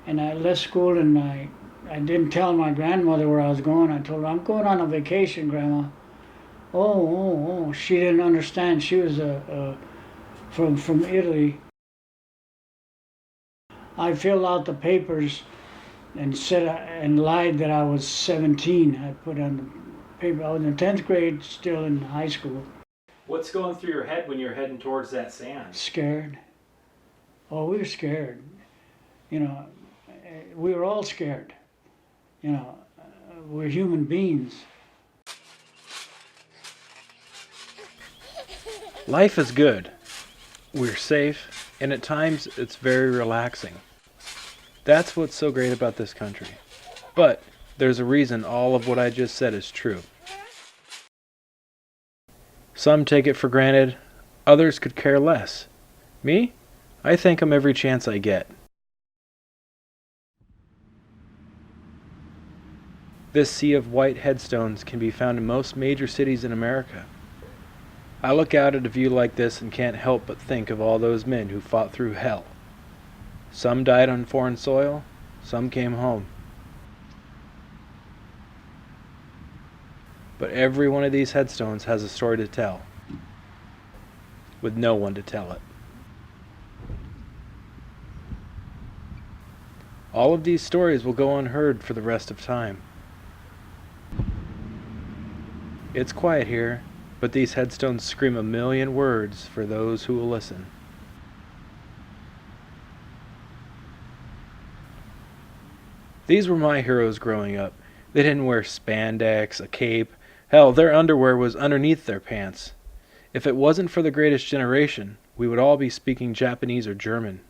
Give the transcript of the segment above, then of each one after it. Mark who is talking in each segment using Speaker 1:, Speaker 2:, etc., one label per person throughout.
Speaker 1: And I left school and I didn't tell my grandmother where I was going. I told her, I'm going on a vacation, Grandma. Oh. She didn't understand. She was from Italy. I filled out the papers and said and lied that I was 17. I put on the paper. I was in 10th grade, still in high school.
Speaker 2: What's going through your head when you're heading towards that sand?
Speaker 1: Scared. Oh, we were scared. You know, we were all scared. You know, we're human beings.
Speaker 2: Life is good. We're safe, and at times it's very relaxing. That's what's so great about this country. But there's a reason all of what I just said is true. Some take it for granted, others could care less. Me? I thank 'em every chance I get. This sea of white headstones can be found in most major cities in America. I look out at a view like this and can't help but think of all those men who fought through hell. Some died on foreign soil, some came home. But every one of these headstones has a story to tell, with no one to tell it. All of these stories will go unheard for the rest of time. It's quiet here, but these headstones scream a million words for those who will listen. These were my heroes growing up. They didn't wear spandex, a cape. Hell, their underwear was underneath their pants. If it wasn't for the greatest generation, we would all be speaking Japanese or German.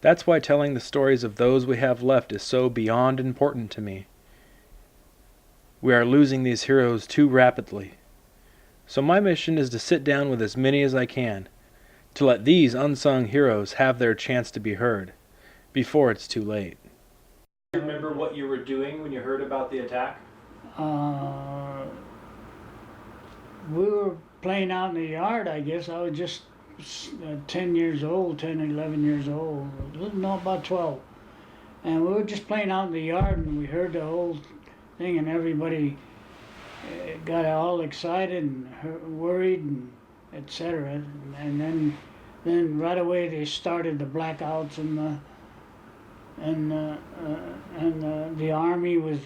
Speaker 2: That's why telling the stories of those we have left is so beyond important to me. We are losing these heroes too rapidly. So my mission is to sit down with as many as I can, to let these unsung heroes have their chance to be heard, before it's too late. Do you remember what you were doing when you heard about the attack?
Speaker 1: Uh, we were playing out in the yard, I guess. I was just 10 years old, 10, 11 years old. No, about 12. And we were just playing out in the yard and we heard the whole thing and everybody got all excited and worried and etc. And then right away they started the blackouts and the army was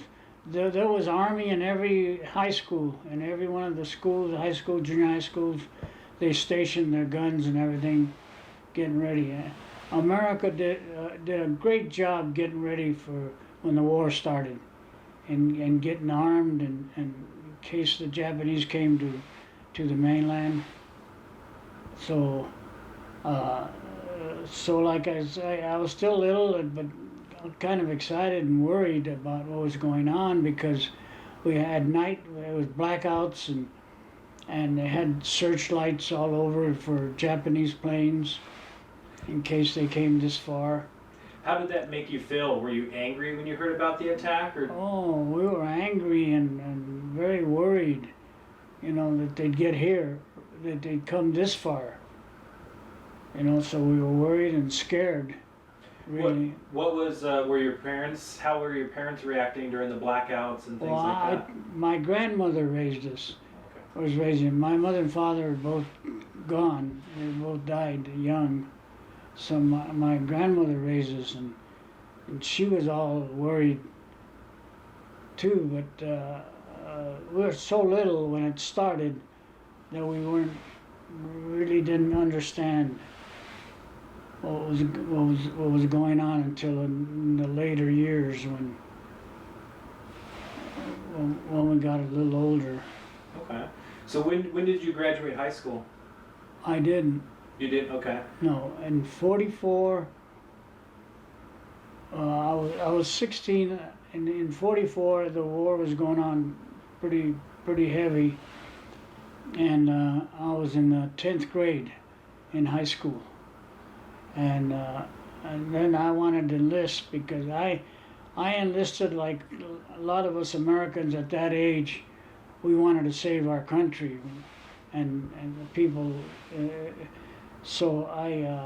Speaker 1: there was army in every high school, in every one of the schools, high school, junior high schools. They stationed their guns and everything, getting ready. America did a great job getting ready for when the war started, and getting armed and in case the Japanese came to the mainland. So so like I say, I was still little, but kind of excited and worried about what was going on because we had night, it was blackouts and they had searchlights all over for Japanese planes in case they came this far.
Speaker 2: How did that make you feel? Were you angry when you heard about the attack? Or
Speaker 1: Oh, we were angry and very worried, you know, that they'd get here, that they'd come this far. You know, so we were worried and scared, really.
Speaker 2: What was were your parents? How were your parents reacting during the blackouts and things
Speaker 1: Well,
Speaker 2: like that?
Speaker 1: my grandmother raised us.
Speaker 2: Okay.
Speaker 1: Was raising. My mother and father were both gone. They both died young. So my grandmother raised us, and she was all worried too. But we were so little when it started that we really didn't understand what was going on until in the later years when we got a little older.
Speaker 2: Okay. So when did you graduate high school?
Speaker 1: I didn't.
Speaker 2: You did? Okay.
Speaker 1: No, in '44, I was 16, and in '44 the war was going on pretty heavy, and I was in the 10th grade in high school, and then I wanted to enlist because I enlisted like a lot of us Americans at that age. We wanted to save our country, and the people. So I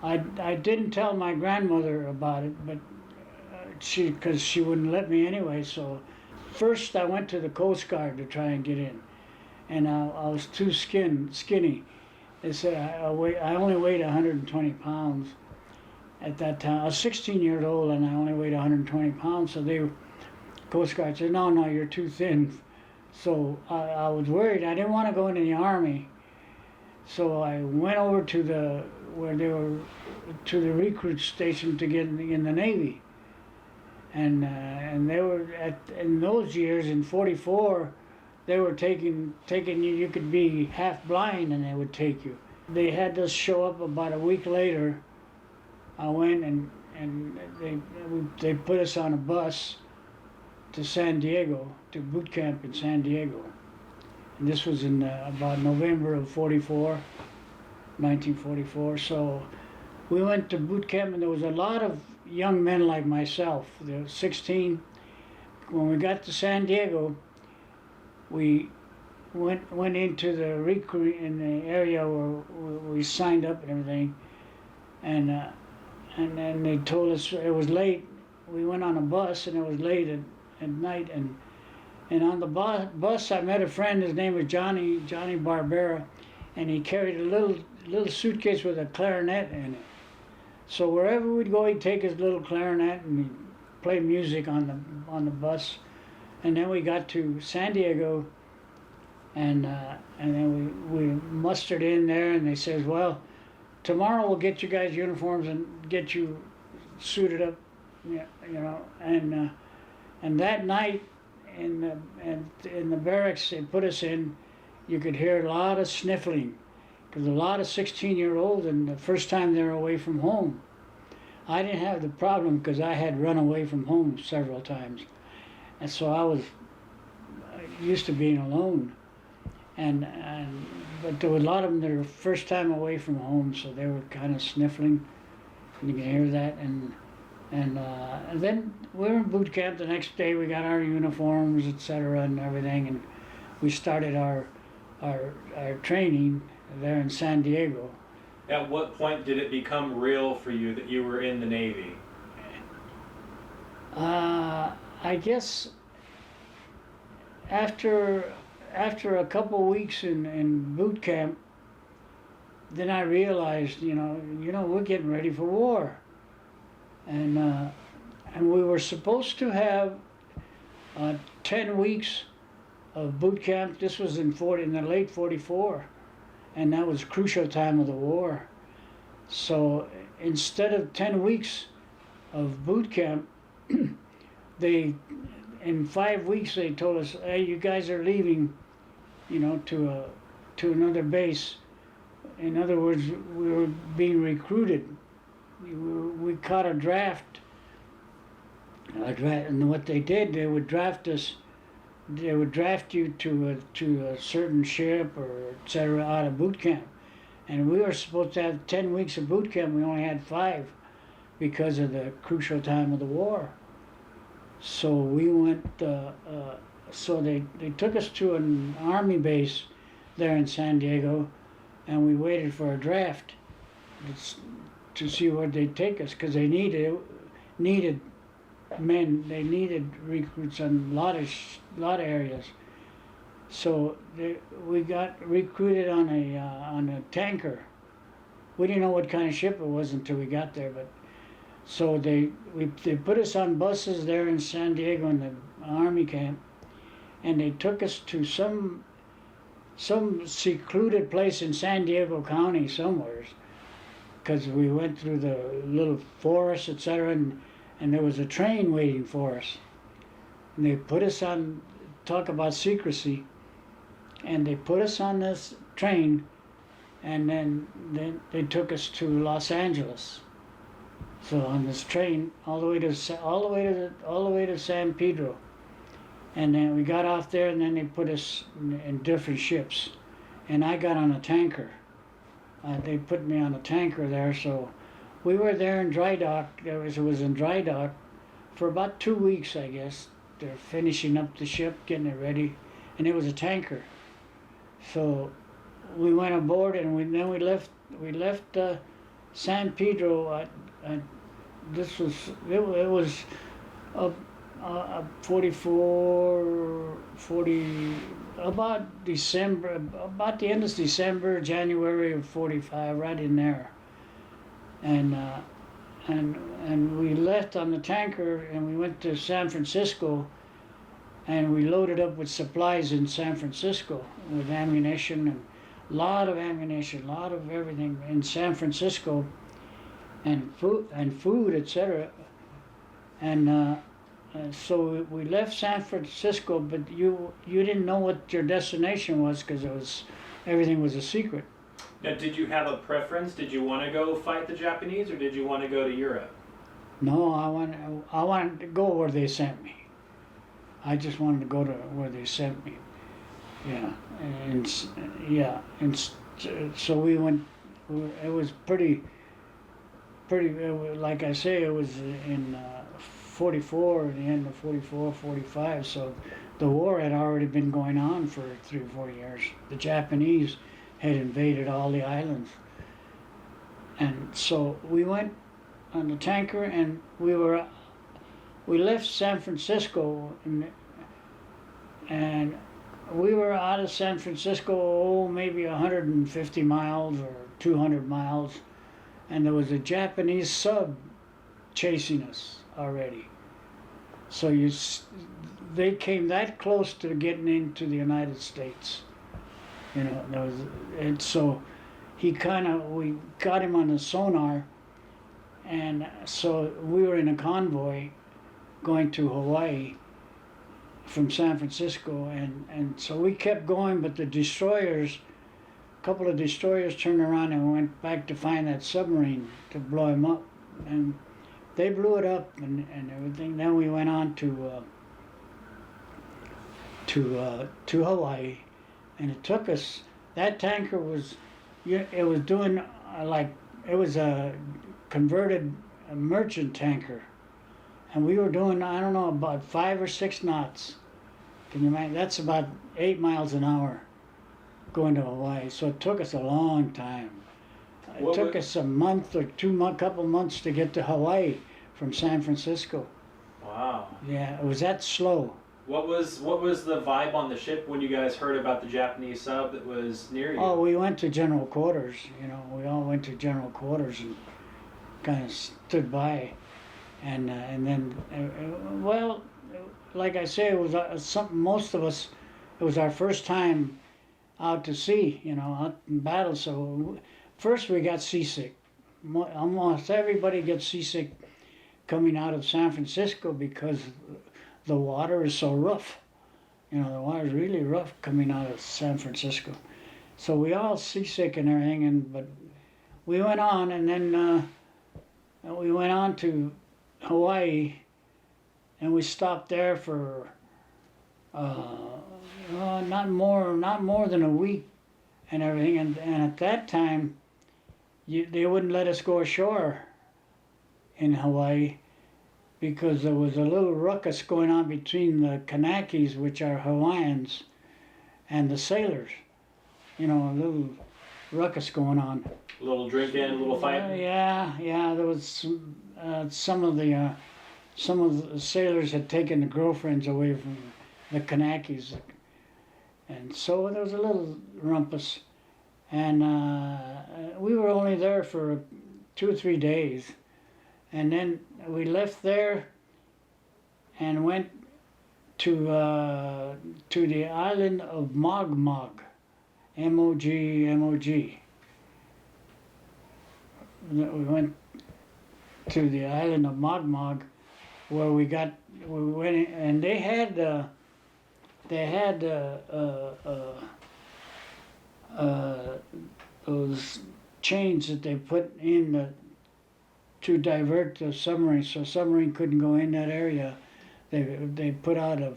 Speaker 1: I didn't tell my grandmother about it, but because she wouldn't let me anyway. So first I went to the Coast Guard to try and get in, and I was too skinny. They said I only weighed 120 pounds at that time. I was 16 years old and I only weighed 120 pounds. So the Coast Guard said, no, you're too thin. So I was worried. I didn't want to go into the Army. So I went over to the recruit station to get in the Navy. And they were in those years in '44, they were taking you. You could be half blind and they would take you. They had us show up about a week later. I went and they put us on a bus to San Diego, to boot camp in San Diego. And this was in about November of 1944. So we went to boot camp, and there was a lot of young men like myself. They were 16. When we got to San Diego, we went into the recruit in the area where we signed up and everything, and then they told us it was late. We went on a bus and it was late at night, and on the bus I met a friend. His name was Johnny Barbera, and he carried a little suitcase with a clarinet in it. So wherever we'd go, he'd take his little clarinet and he'd play music on the bus. And then we got to San Diego, and then we mustered in there, and they says, well, tomorrow we'll get you guys uniforms and get you suited up, you know. And that night in the barracks they put us in, you could hear a lot of sniffling, because a lot of 16-year-olds, and the first time they were away from home. I didn't have the problem because I had run away from home several times, and so I was used to being alone. But there were a lot of them that were first time away from home, so they were kind of sniffling, and you can hear that. And then we were in boot camp. The next day we got our uniforms, etc., and everything, and we started our training there in San Diego.
Speaker 3: At what point did it become real for you that you were in the Navy?
Speaker 1: I guess after a couple weeks in boot camp, then I realized, you know, we're getting ready for war, and we were supposed to have 10 weeks of boot camp. This was in the late '44, and that was a crucial time of the war. So instead of 10 weeks of boot camp, in 5 weeks they told us, hey, you guys are leaving, you know, to another base. In other words, we were being recruited. We caught a draft. And what they did, they would draft us. They would draft you to a certain ship or etc. out of boot camp, and we were supposed to have 10 weeks of boot camp. We only had 5 because of the crucial time of the war. So we went. So they took us to an army base there in San Diego, and we waited for a draft to see where they'd take us, because they needed men. They needed recruits in a lot of areas. So we got recruited on a tanker. We didn't know what kind of ship it was until we got there, but so they put us on buses there in San Diego in the army camp, and they took us to some secluded place in San Diego County somewhere, because we went through the little forest, etc., and there was a train waiting for us. And they put us on, talk about secrecy, and they put us on this train, and then they took us to Los Angeles. So on this train, all the way to San Pedro, and then we got off there, and then they put us in different ships, and I got on a tanker. They put me on a tanker there, so we were there in dry dock. It was in dry dock for about 2 weeks, I guess. They're finishing up the ship, getting it ready, and it was a tanker. So we went aboard, and then we left San Pedro. This was it was a, 44, 40, about December, about the end of December, January of 45, right in there. And and we left on the tanker and we went to San Francisco, and we loaded up with supplies in San Francisco with ammunition and a lot of ammunition, a lot of everything in San Francisco, and food, etc. And so we left San Francisco, but you didn't know what your destination was because everything was a secret.
Speaker 3: Now, did you have a preference? Did you want to go fight the Japanese, or did you want to go to Europe?
Speaker 1: No, I wanted to go where they sent me. I just wanted to go to where they sent me. Yeah, and so we went. It was pretty. Like I say, it was in 44, the end of 44, 45. So the war had already been going on for 3 or 4 years. The Japanese had invaded all the islands, and so we went on the tanker, and we left San Francisco, and we were out of San Francisco, maybe 150 miles or 200 miles, and there was a Japanese sub chasing us already. So they came that close to getting into the United States. And so we got him on the sonar, and so we were in a convoy going to Hawaii from San Francisco, and so we kept going, but a couple of destroyers turned around and went back to find that submarine to blow him up, and they blew it up and everything. Then we went on to Hawaii, and it took us. That tanker was doing it was a converted merchant tanker, and we were doing, I don't know, about 5 or 6 knots. Can you imagine? That's about 8 miles an hour going to Hawaii. So it took us a long time. It took us a month or couple months to get to Hawaii from San Francisco.
Speaker 3: Wow.
Speaker 1: Yeah, it was that slow.
Speaker 3: What was the vibe on the ship when you guys heard about the Japanese sub that was near you?
Speaker 1: Oh, we went to general quarters. We all went to general quarters and kind of stood by, and then well, like I say, it was something. Most of us, it was our first time out to sea. Out in battle. So first we got seasick. Almost everybody gets seasick coming out of San Francisco because the water is so rough. The water is really rough coming out of San Francisco. So we all seasick and everything, but we went on, and then we went on to Hawaii, and we stopped there for not more than a week and everything. And at that time, they wouldn't let us go ashore in Hawaii, because there was a little ruckus going on between the Kanakis, which are Hawaiians, and the sailors. A little ruckus going on.
Speaker 3: A little drinking, a little fighting.
Speaker 1: Yeah. There was some of the sailors had taken the girlfriends away from the Kanakis, and so there was a little rumpus. And we were only there for 2 or 3 days. And then we left there and went to the island of Modmog, M-O-G. We went to the island of Modmog, where we went in, and they had those chains that they put in to divert the submarine, so submarine couldn't go in that area. They put out a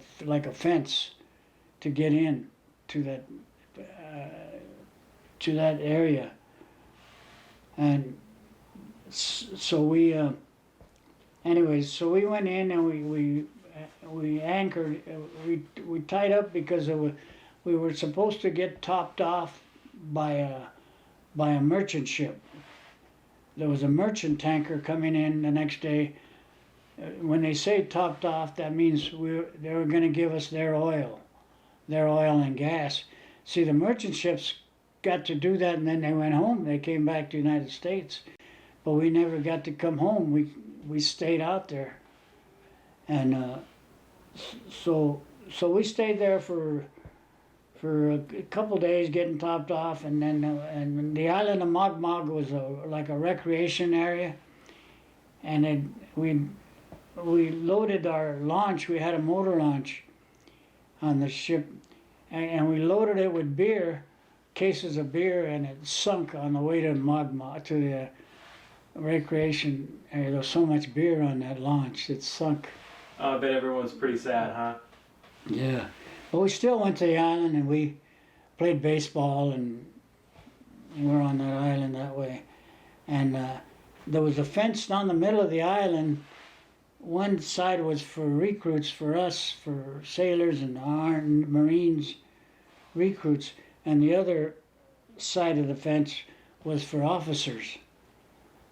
Speaker 1: fence to get in to that area, and so we anyways, so we went in and we anchored. We tied up because we were supposed to get topped off by a merchant ship. there was a merchant tanker coming in the next day. When they say topped off, that means they were going to give us their oil and gas. See, the merchant ships got to do that, and then they went home. They came back to the United States, but we never got to come home. We stayed out there, and so we stayed there for a couple days getting topped off, and then and the island of Modmog was like a recreation area, and we loaded our launch. We had a motor launch on the ship, and we loaded it with beer, cases of beer, and it sunk on the way to Modmog, to the recreation area. There was so much beer on that launch, it sunk.
Speaker 3: I bet everyone's pretty sad, huh?
Speaker 1: Yeah, but we still went to the island and we played baseball, and we were on that island that way. And there was a fence down the middle of the island. One side was for recruits, for us, for sailors and Marines recruits, and the other side of the fence was for officers.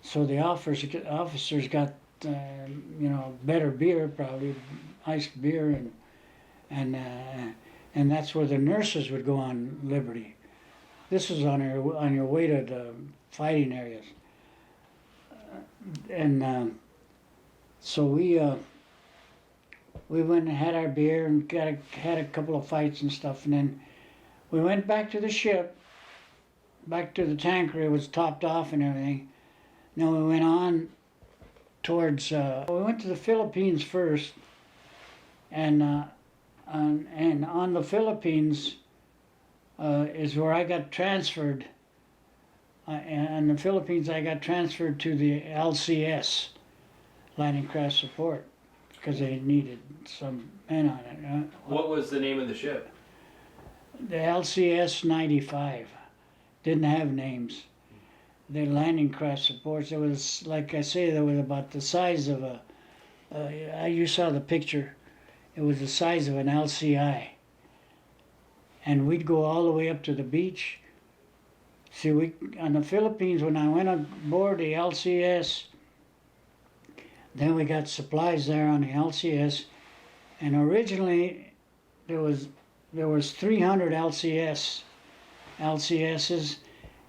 Speaker 1: So the officers got better beer, probably iced beer, and that's where the nurses would go on liberty. This was on your way to the fighting areas, and so we went and had our beer and had a couple of fights and stuff, and then we went back to the ship, back to the tanker. It was topped off and everything. Then we went on towards. We went to the Philippines first, and on the Philippines is where I got transferred. In the Philippines, I got transferred to the LCS, Landing Craft Support, because they needed some men on it.
Speaker 3: What was the name of the ship?
Speaker 1: The LCS 95 didn't have names. The Landing Craft Supports. It was, like I say, there was about the size of you saw the picture. It was the size of an LCI. And we'd go all the way up to the beach. See, on the Philippines, when I went on board the LCS, then we got supplies there on the LCS, and originally there was 300 LCSs,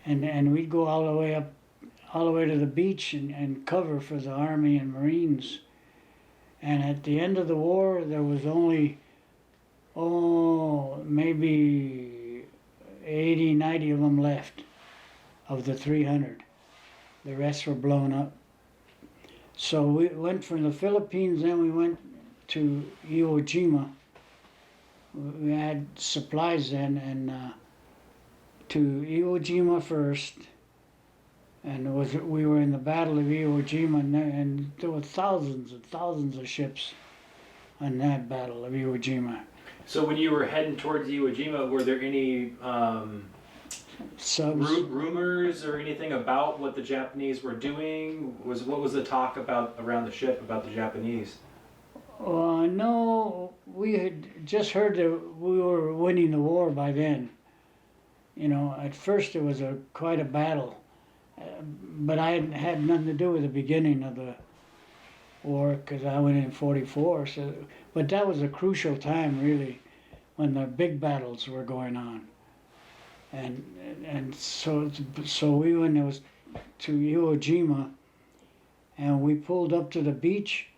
Speaker 1: and we'd go all the way to the beach and cover for the Army and Marines. And at the end of the war, there was only maybe 80, 90 of them left of the 300. The rest were blown up. So we went from the Philippines, then we went to Iwo Jima. We had supplies then, and to Iwo Jima first, and we were in the Battle of Iwo Jima, and there were thousands and thousands of ships on that Battle of Iwo Jima.
Speaker 3: So when you were heading towards Iwo Jima, were there any rumors or anything about what the Japanese were doing? What was the talk about around the ship about the Japanese?
Speaker 1: No, we had just heard that we were winning the war by then. At first it was quite a battle, but I had nothing to do with the beginning of the war because I went in '44. But that was a crucial time, really, when the big battles were going on. And so we went to Iwo Jima, and we pulled up to the beach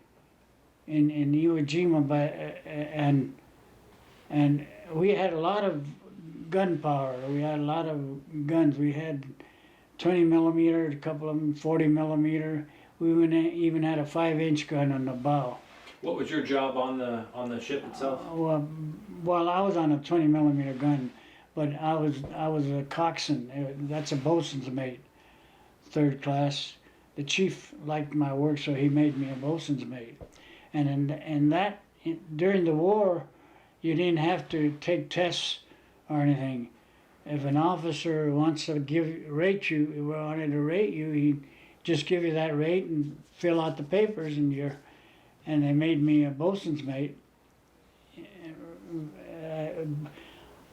Speaker 1: in Iwo Jima, and we had a lot of gunpowder. We had a lot of guns. We had 20 millimeter, a couple of them 40 millimeter. We even had a 5-inch gun on the bow.
Speaker 3: What was your job on the ship itself?
Speaker 1: Well, I was on a 20 millimeter gun, but I was a coxswain. That's a boatswain's mate, 3rd class. The chief liked my work, so he made me a boatswain's mate. And during the war, you didn't have to take tests or anything. If an officer wants to wanted to rate you, he'd just give you that rate and fill out the papers, and they made me a boatswain's mate.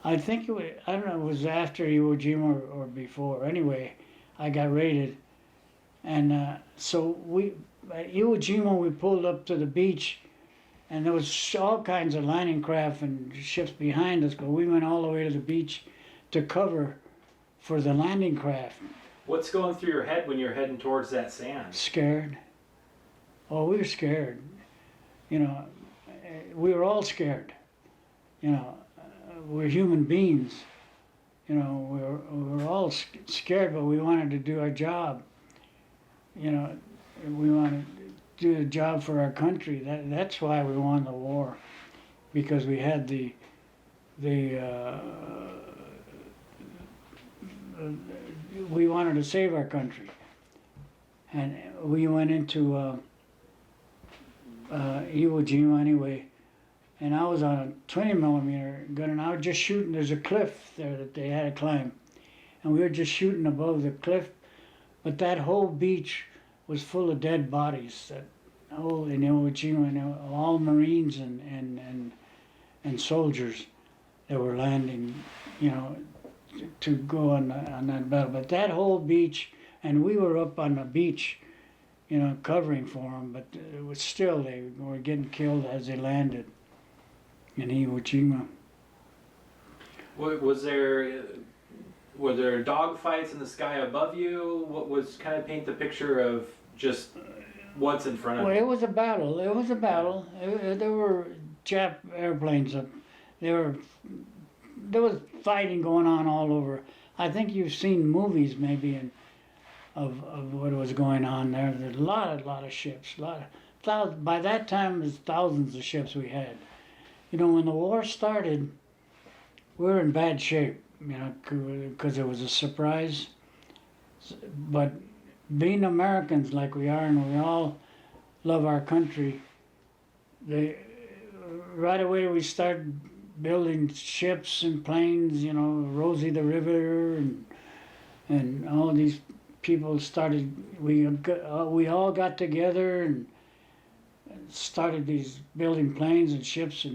Speaker 1: I think I don't know, it was after Iwo Jima or before. Anyway, I got rated, And so we at Iwo Jima we pulled up to the beach, and there was all kinds of landing craft and ships behind us, but we went all the way to the beach to cover for the landing craft.
Speaker 3: What's going through your head when you're heading towards that sand?
Speaker 1: Scared. Oh, we were scared. You know, we were all scared. You know, we're human beings. You know, we were all scared, but we wanted to do our job. You know, we wanted to do the job for our country. That's why we won the war, because we had we wanted to save our country, and we went into Iwo Jima anyway, and I was on a 20 millimeter gun, and I was just shooting. There's a cliff there that they had to climb, and we were just shooting above the cliff, but that whole beach was full of dead bodies. That whole in Iwo Jima, and all Marines and soldiers that were landing, you know, to go on that battle. But that whole beach, and we were up on the beach, you know, covering for them, but it was still, they were getting killed as they landed in Iwo Jima.
Speaker 3: Were there dogfights in the sky above you? What was, kind of paint the picture of just what's in front of
Speaker 1: Well,
Speaker 3: you?
Speaker 1: it was a battle. It was a battle. There were Jap airplanes up. There was fighting going on all over. I think you've seen movies maybe of what was going on there. There's a lot of ships. By that time, there's thousands of ships we had. You know, when the war started, we were in bad shape, you know, because it was a surprise. But being Americans like we are, and we all love our country, right away we started building ships and planes, you know, Rosie the Riveter, and all these people started. We all got together and started these building planes and ships,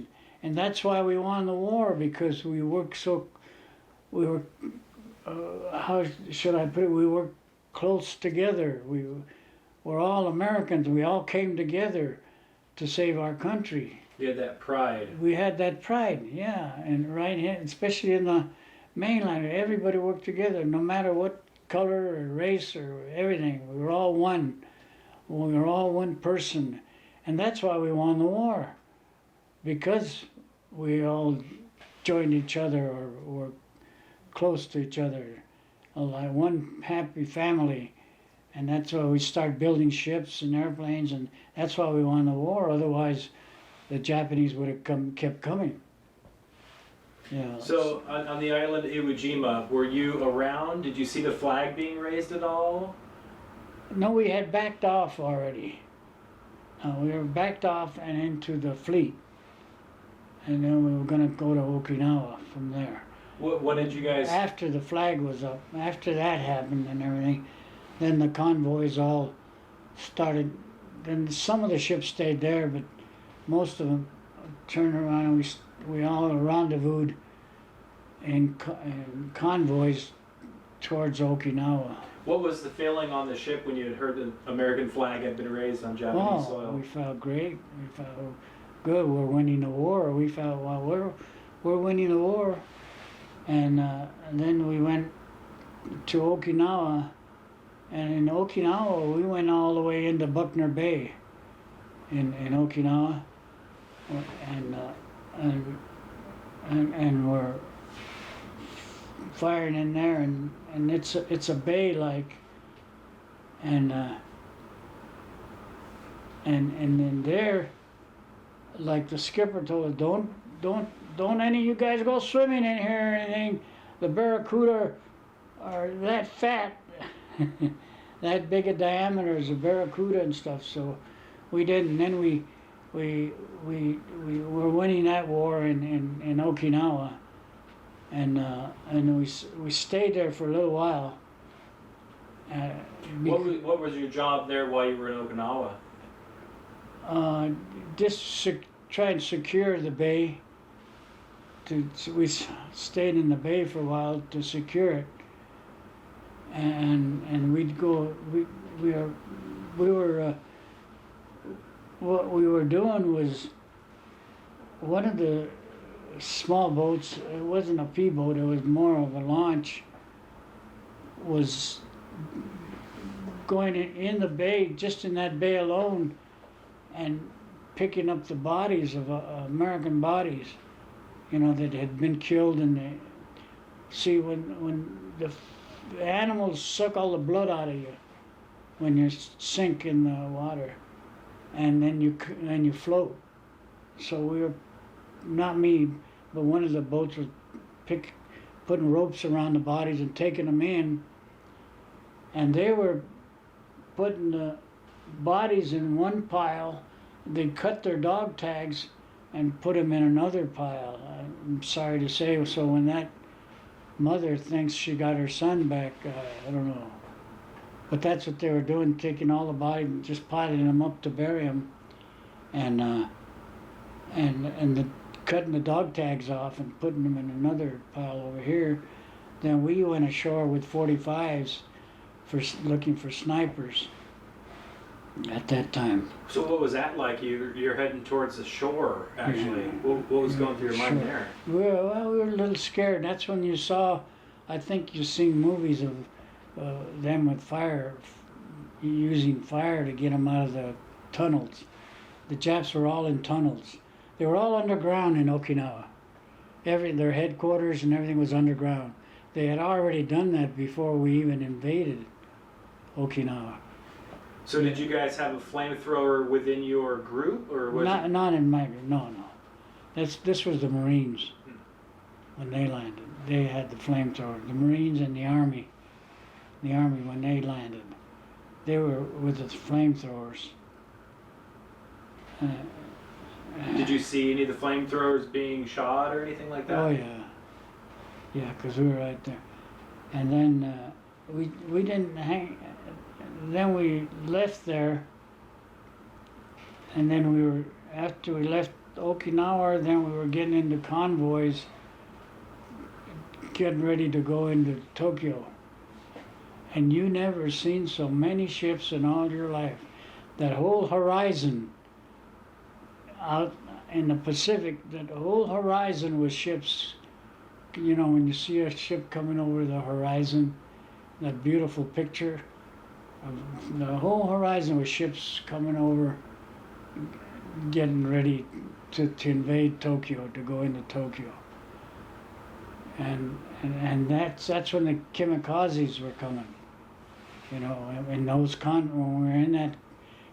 Speaker 1: and that's why we won the war, because we worked so. We were how should I put it? We worked close together. We're all Americans. We all came together to save our country.
Speaker 3: You had that pride.
Speaker 1: We had that pride, yeah, and right here, especially in the mainland, everybody worked together, no matter what color or race or everything. We were all one. We were all one person, and that's why we won the war, because we all joined each other or were close to each other, like one happy family, and that's why we started building ships and airplanes, and that's why we won the war. Otherwise, the Japanese would have kept coming. Yeah.
Speaker 3: So on the island of Iwo Jima, were you around? Did you see the flag being raised at all?
Speaker 1: No, we had backed off already. We were backed off and into the fleet, and then we were going to go to Okinawa from there.
Speaker 3: What did you guys?
Speaker 1: After the flag was up, after that happened and everything, then the convoys all started. Then some of the ships stayed there, but most of them turned around, and we all rendezvoused in convoys towards Okinawa.
Speaker 3: What was the feeling on the ship when you had heard the American flag had been raised on Japanese soil?
Speaker 1: We felt great. We felt good. We're winning the war. We felt, well, we're winning the war. And then we went to Okinawa, and in Okinawa we went all the way into Buckner Bay in Okinawa, and we're firing in there, and it's a bay like, and in there, like the skipper told us, don't any of you guys go swimming in here or anything. The barracuda are that fat, that big a diameter is a barracuda and stuff. So we didn't. Then we were winning that war in Okinawa, and we stayed there for a little while.
Speaker 3: What was your job there while you were in Okinawa?
Speaker 1: Just try and secure the bay. We stayed in the bay for a while to secure it, and we'd go. we were, we were, what we were doing was, one of the small boats, it wasn't a P boat, it was more of a launch, was going in the bay, just in that bay alone, and picking up the bodies of American bodies, you know, that had been killed. And they see, when the animals suck all the blood out of you when you sink in the water, and then you float. So we were, not me, but one of the boats was putting ropes around the bodies and taking them in, and they were putting the bodies in one pile. They cut their dog tags and put them in another pile. I'm sorry to say. So when that mother thinks she got her son back, I don't know. But that's what they were doing, taking all the bodies and just piling them up to bury them, and cutting the dog tags off and putting them in another pile over here. Then we went ashore with 45s looking for snipers at that time.
Speaker 3: So what was that like? You're heading towards the shore, actually. Yeah. What was going through your mind there?
Speaker 1: We were a little scared. That's when you saw, I think you've seen movies of them with fire, using fire to get them out of the tunnels. The Japs were all in tunnels. They were all underground in Okinawa. Their headquarters and everything was underground. They had already done that before we even invaded Okinawa.
Speaker 3: So did you guys have a flamethrower within your group, or was
Speaker 1: not in my group? No. This was the Marines when they landed. They had the flamethrower. The Marines and the Army. The Army, when they landed, they were with the flamethrowers.
Speaker 3: Did you see any of the flamethrowers being shot or anything like that?
Speaker 1: Oh yeah, because we were right there. And then we didn't hang. Then we left there, and then after we left Okinawa, then we were getting into convoys, getting ready to go into Tokyo. And you never seen so many ships in all your life. That whole horizon out in the Pacific, that whole horizon was ships. You know, when you see a ship coming over the horizon, that beautiful picture of the whole horizon was ships coming over, getting ready to invade Tokyo, to go into Tokyo. And that's when the Kamikazes were coming. You know, in those when we were in that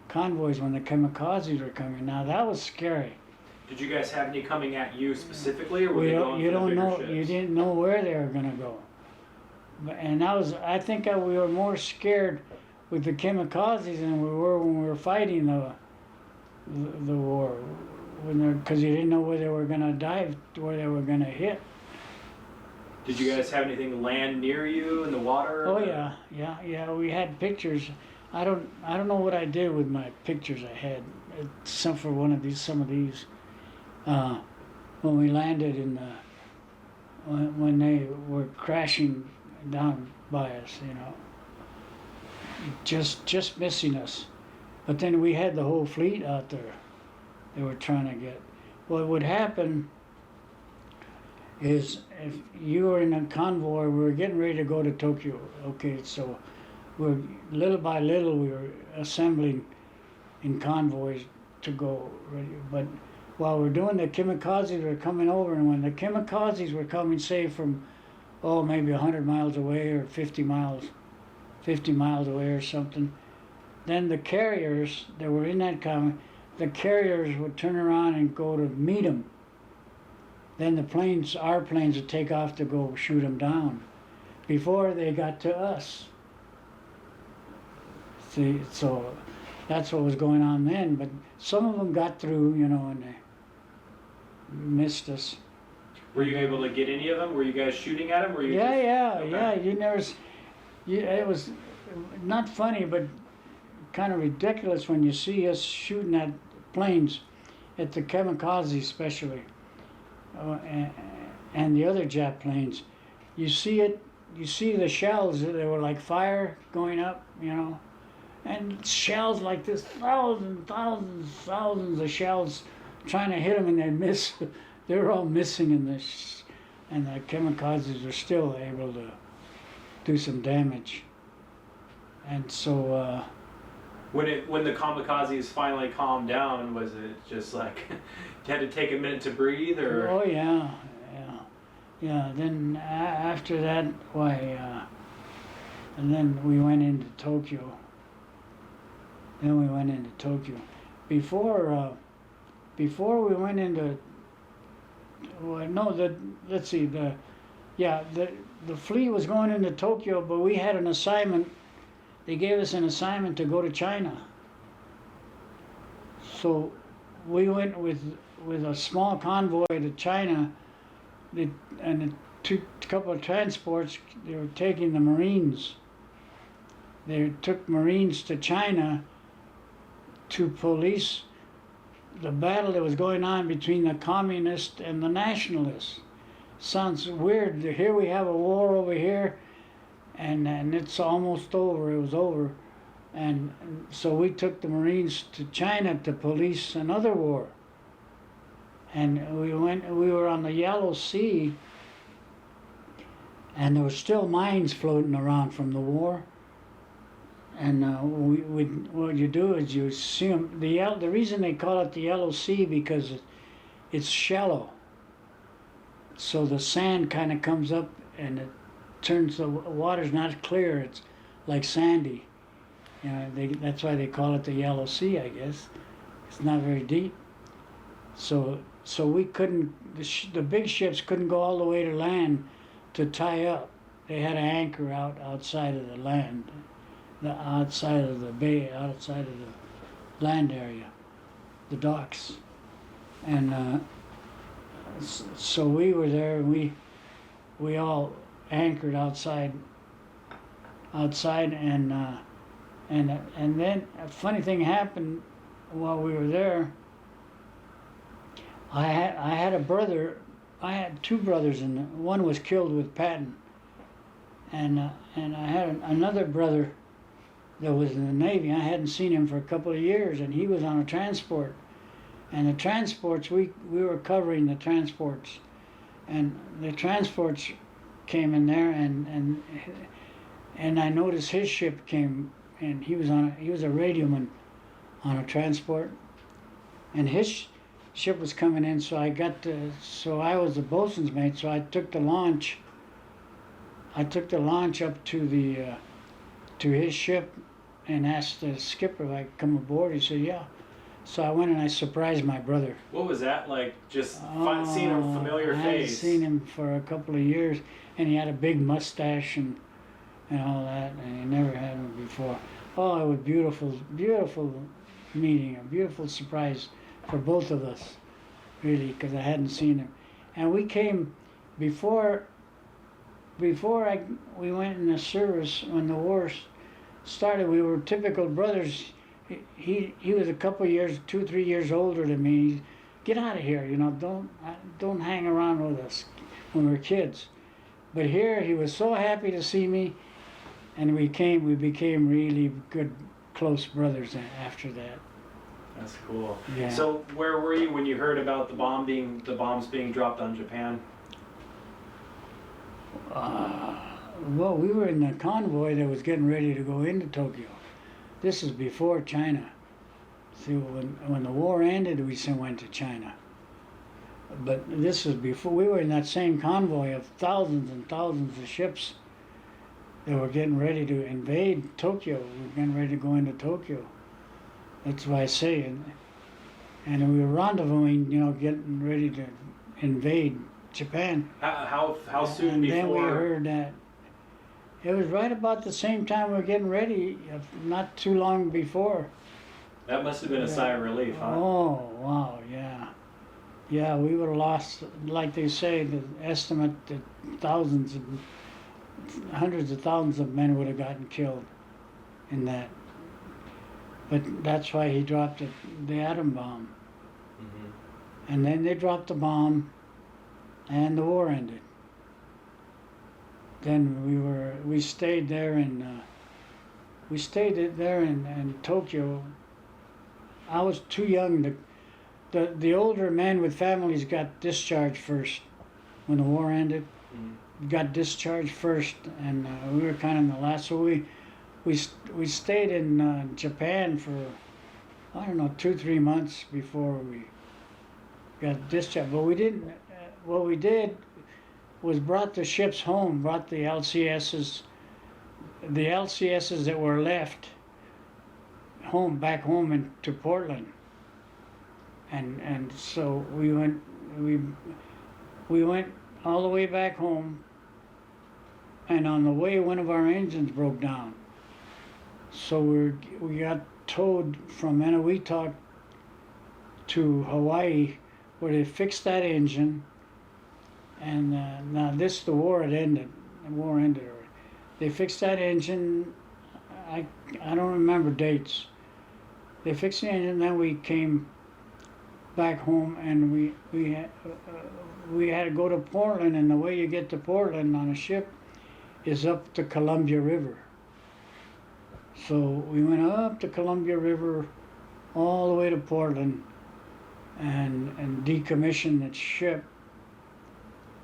Speaker 1: convoys, when the Kamikazes were coming. Now that was scary.
Speaker 3: Did you guys have any coming at you specifically, or were they going
Speaker 1: you
Speaker 3: for the
Speaker 1: don't
Speaker 3: bigger
Speaker 1: know.
Speaker 3: ships?
Speaker 1: You didn't know where they were going to go. And that was, I think, we were more scared with the Kamikazes than we were when we were fighting the war, because you didn't know where they were going to dive, where they were going to hit.
Speaker 3: Did you guys have anything land near you in the water?
Speaker 1: Oh yeah. We had pictures. I don't know what I did with my pictures I had. Some of these. When we landed when they were crashing down by us, you know, just missing us. But then we had the whole fleet out there. They were trying to get. What would happen is, if you were in a convoy, we were getting ready to go to Tokyo. Okay, so little by little we were assembling in convoys to go ready. But while we're doing, the Kamikazes were coming over, and when the Kamikazes were coming, say from maybe 100 miles away or 50 miles away or something, then the carriers that were in that the carriers would turn around and go to meet them. Then our planes would take off to go shoot them down before they got to us. See, so that's what was going on then. But some of them got through, you know, and they missed us.
Speaker 3: Were you able to get any of them? Were you guys shooting at them?
Speaker 1: Yeah. You never. It was not funny, but kind of ridiculous when you see us shooting at planes, at the Kamikazes especially. And the other Jap planes, you see the shells, they were like fire going up, you know, and shells like this, thousands of shells trying to hit them, and they miss. They were all missing and the kamikazes were still able to do some damage. And so
Speaker 3: when the kamikazes finally calmed down, was it just like you had to take a minute to breathe, or?
Speaker 1: oh yeah. Then after that, and then we went into Tokyo. Before we went into, let's see, the fleet was going into Tokyo, but we had an assignment. They gave us an assignment to go to China. So we went with a small convoy to China, and it took a couple of transports. They were taking the Marines. They took Marines to China to police the battle that was going on between the communists and the nationalists. Sounds weird. Here we have a war over here, and it's almost over. It was over. And so we took the Marines to China to police another war. And we were on the Yellow Sea, and there were still mines floating around from the war. And what you do is you see them. The reason they call it the Yellow Sea because it's shallow. So the sand kind of comes up and it turns, the water's not clear. It's like sandy. You know, that's why they call it the Yellow Sea, I guess. It's not very deep. So we couldn't. The big ships couldn't go all the way to land to tie up. They had to anchor outside of the land. Outside of the bay, outside of the land area, the docks, and so we were there, and we all anchored outside, and then a funny thing happened while we were there. I had a brother. I had two brothers, and one was killed with Patton, and I had another brother that was in the Navy. I hadn't seen him for a couple of years, and he was on a transport. And the transports, we were covering the transports, and the transports came in there, and I noticed his ship came, and he was a radioman on a transport, and his ship was coming in. So I was the bosun's mate. So I took the launch. up to his ship and asked the skipper if I could come aboard. He said, yeah. So I went and I surprised my brother.
Speaker 3: What was that like, just seeing a familiar face?
Speaker 1: I hadn't seen him for a couple of years, and he had a big mustache and all that, and he never had him before. Oh, it was beautiful meeting, a beautiful surprise for both of us, really, because I hadn't seen him. And we came before we went in the service. When the war started, we were typical brothers. He was a couple of years, 2-3 years older than me. Get out of here, don't hang around with us when we're kids. But here he was so happy to see me, and we became really good, close brothers after that.
Speaker 3: That's cool.
Speaker 1: Yeah.
Speaker 3: So where were you when you heard about the bombs being dropped on Japan?
Speaker 1: Well, we were in the convoy that was getting ready to go into Tokyo. This is before China. See, when the war ended, we went to China. But this was before. We were in that same convoy of thousands and thousands of ships that were getting ready to invade Tokyo. We were getting ready to go into Tokyo. That's why I say, and we were rendezvousing, getting ready to invade Japan.
Speaker 3: How soon
Speaker 1: and
Speaker 3: before?
Speaker 1: And then we heard that. It was right about the same time we were getting ready, not too long before.
Speaker 3: That must have been a sigh of relief, huh?
Speaker 1: Oh, wow, yeah. Yeah, we would have lost, like they say, the estimate that hundreds of thousands of men would have gotten killed in that. But that's why he dropped the atom bomb. Mm-hmm. And then they dropped the bomb, and the war ended. Then we stayed there in we stayed there in Tokyo. I was too young. The older men with families got discharged first when the war ended. Got discharged first, and we were kind of in the last. So we stayed in Japan for, I don't know, 2-3 months before we got discharged. But we didn't. What we did was brought the ships home, brought the LCSs that were left home, back home into Portland. And so we went all the way back home, and on the way one of our engines broke down. So we got towed from Eniwetok to Hawaii, where they fixed that engine. And now the war had ended. The war ended already. They fixed that engine. I don't remember dates. They fixed the engine. Then we came back home, and we had to go to Portland. And the way you get to Portland on a ship is up the Columbia River. So we went up the Columbia River all the way to Portland, and decommissioned the ship.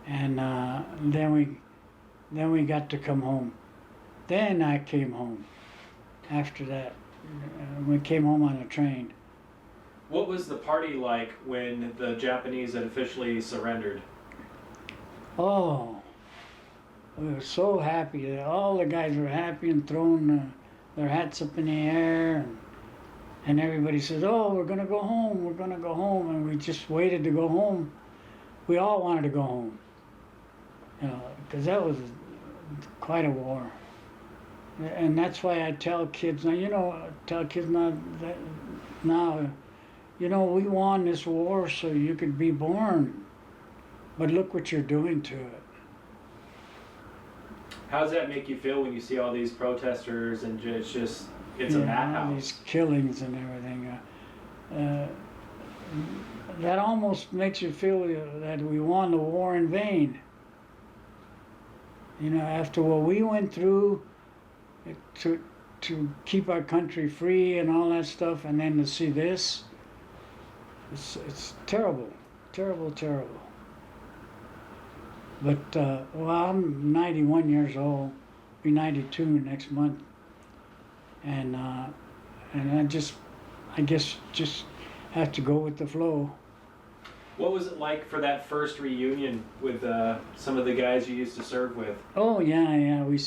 Speaker 1: And then we got to come home. Then I came home. After that, we came home on a train.
Speaker 3: What was the party like when the Japanese had officially surrendered?
Speaker 1: Oh, we were so happy. All the guys were happy and throwing their hats up in the air, and everybody says, "Oh, we're gonna go home. We're gonna go home." And we just waited to go home. We all wanted to go home, because that was quite a war. And that's why I tell kids now, we won this war so you could be born, but look what you're doing to it.
Speaker 3: How does that make you feel when you see all these protesters and it's a
Speaker 1: All
Speaker 3: madhouse?
Speaker 1: these killings and everything. That almost makes you feel that we won the war in vain. After what we went through to keep our country free and all that stuff, and then to see this, it's terrible, terrible, terrible. But I'm 91 years old, be 92 next month, and I guess just have to go with the flow.
Speaker 3: What was it like for that first reunion with some of the guys you used to serve with?
Speaker 1: Oh yeah, we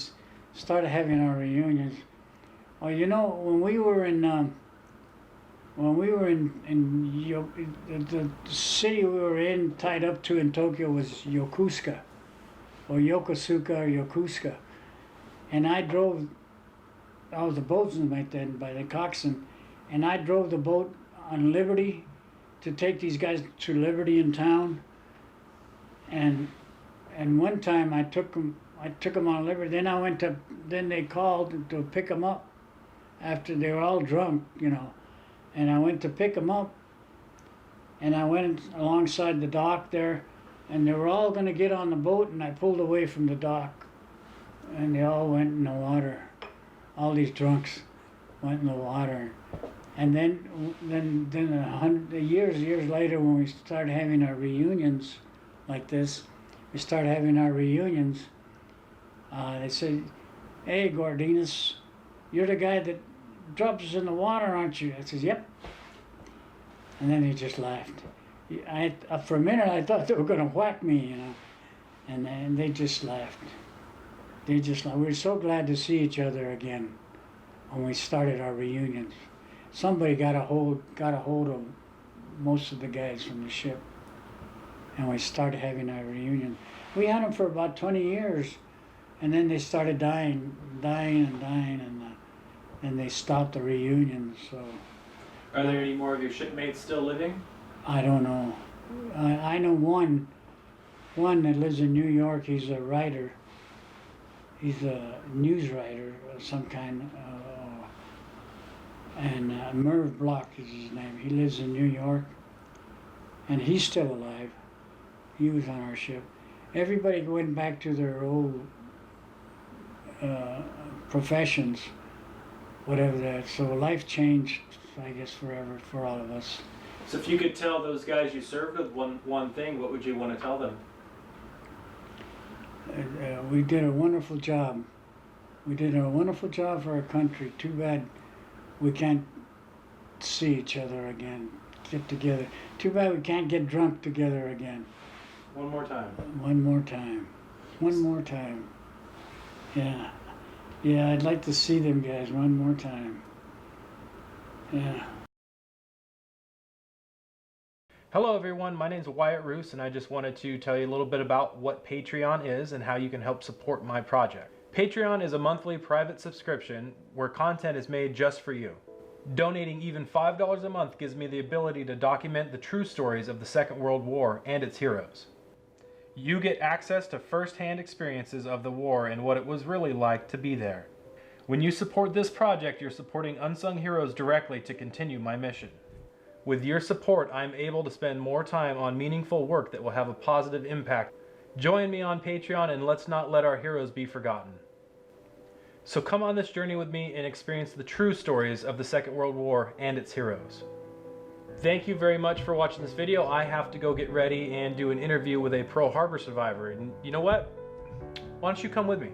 Speaker 1: started having our reunions. Well, when we were in the city we were in, tied up to in Tokyo, was Yokosuka, or Yokosuka, or Yokosuka. And I was a boatswain back then by the coxswain, and I drove the boat on Liberty to take these guys to Liberty in town. And one time I took them on Liberty. Then they called to pick them up after they were all drunk, And I went to pick them up, and I went alongside the dock there, and they were all going to get on the boat, and I pulled away from the dock, and they all went in the water. All these drunks went in the water. And then years later, when we started having our reunions like this, they said, "Hey, Gordines, you're the guy that drops us in the water, aren't you?" I says, "Yep." And then they just laughed. For a minute, I thought they were going to whack me, And then they just laughed. We were so glad to see each other again when we started our reunions. Somebody got a hold of most of the guys from the ship, and we started having our reunion. We had them for about 20 years, and then they started dying, and they stopped the reunions. So,
Speaker 3: Are there any more of your shipmates still living?
Speaker 1: I don't know. I know one that lives in New York. He's a writer. He's a news writer of some kind. And Merv Block is his name. He lives in New York, and he's still alive. He was on our ship. Everybody went back to their old professions. whatever that. So life changed, I guess, forever for all of us.
Speaker 3: So if you could tell those guys you served with one thing, what would you want to tell them?
Speaker 1: We did a wonderful job. We did a wonderful job for our country. Too bad we can't see each other again, get together. Too bad we can't get drunk together again.
Speaker 3: One more time.
Speaker 1: One more time. One more time. Yeah. Yeah, I'd like to see them guys one more time. Yeah.
Speaker 2: Hello everyone, my name is Wyatt Roos and I just wanted to tell you a little bit about what Patreon is and how you can help support my project. Patreon is a monthly private subscription where content is made just for you. Donating even $5 a month gives me the ability to document the true stories of the Second World War and its heroes. You get access to first-hand experiences of the war and what it was really like to be there. When you support this project, you're supporting unsung heroes directly to continue my mission. With your support, I'm able to spend more time on meaningful work that will have a positive impact. Join me on Patreon and let's not let our heroes be forgotten. So come on this journey with me and experience the true stories of the Second World War and its heroes. Thank you very much for watching this video. I have to go get ready and do an interview with a Pearl Harbor survivor. And you know what? Why don't you come with me?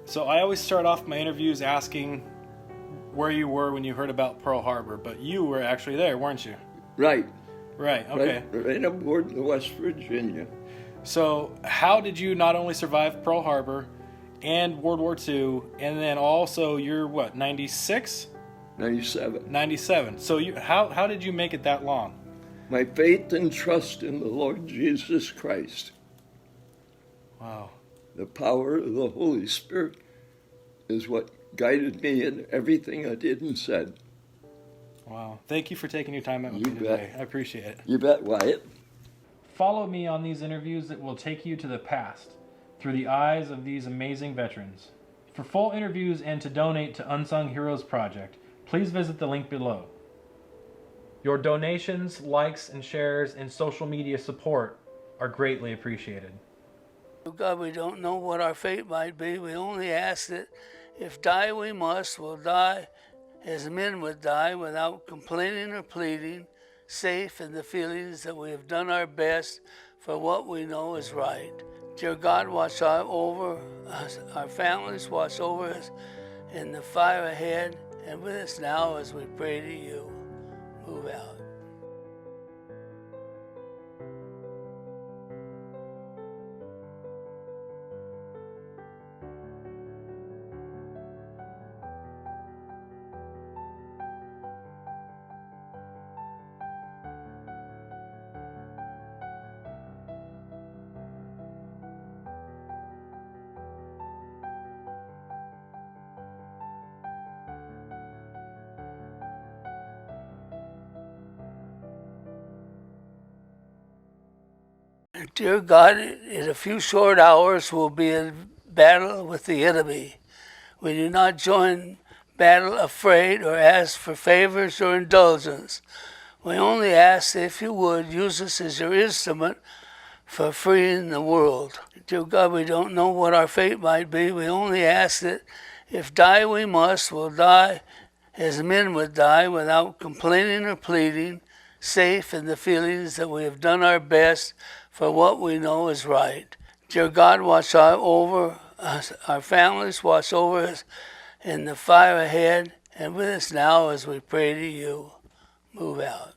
Speaker 2: So I always start off my interviews asking where you were when you heard about Pearl Harbor, but you were actually there, weren't you?
Speaker 4: Right.
Speaker 2: Right, okay.
Speaker 4: Right aboard the West Virginia.
Speaker 2: So how did you not only survive Pearl Harbor and World War II, and then also you're what, 96?
Speaker 4: 97.
Speaker 2: 97. So how did you make it that long?
Speaker 4: My faith and trust in the Lord Jesus Christ.
Speaker 2: Wow.
Speaker 4: The power of the Holy Spirit is what guided me in everything I did and said.
Speaker 2: Wow. Thank you for taking your time out with
Speaker 4: You
Speaker 2: me
Speaker 4: bet.
Speaker 2: today. I appreciate it.
Speaker 4: You bet, Wyatt.
Speaker 2: Follow me on these interviews that will take you to the past through the eyes of these amazing veterans. For full interviews and to donate to Unsung Heroes Project, please visit the link below. Your donations, likes, and shares, and social media support are greatly appreciated.
Speaker 5: God, we don't know what our fate might be. We only ask that if die we must, we'll die as men would die, without complaining or pleading, safe in the feelings that we have done our best for what we know is right. Dear God, watch over us, our families, watch over us in the fire ahead, and with us now as we pray to you. Move out. Dear God, in a few short hours we'll be in battle with the enemy. We do not join battle afraid or ask for favors or indulgence. We only ask that if you would use us as your instrument for freeing the world. Dear God, we don't know what our fate might be. We only ask that if die we must, we'll die as men would die, without complaining or pleading, safe in the feelings that we have done our best for what we know is right. Dear God, watch over us, our families, watch over us in the fire ahead, and with us now as we pray to you. Move out.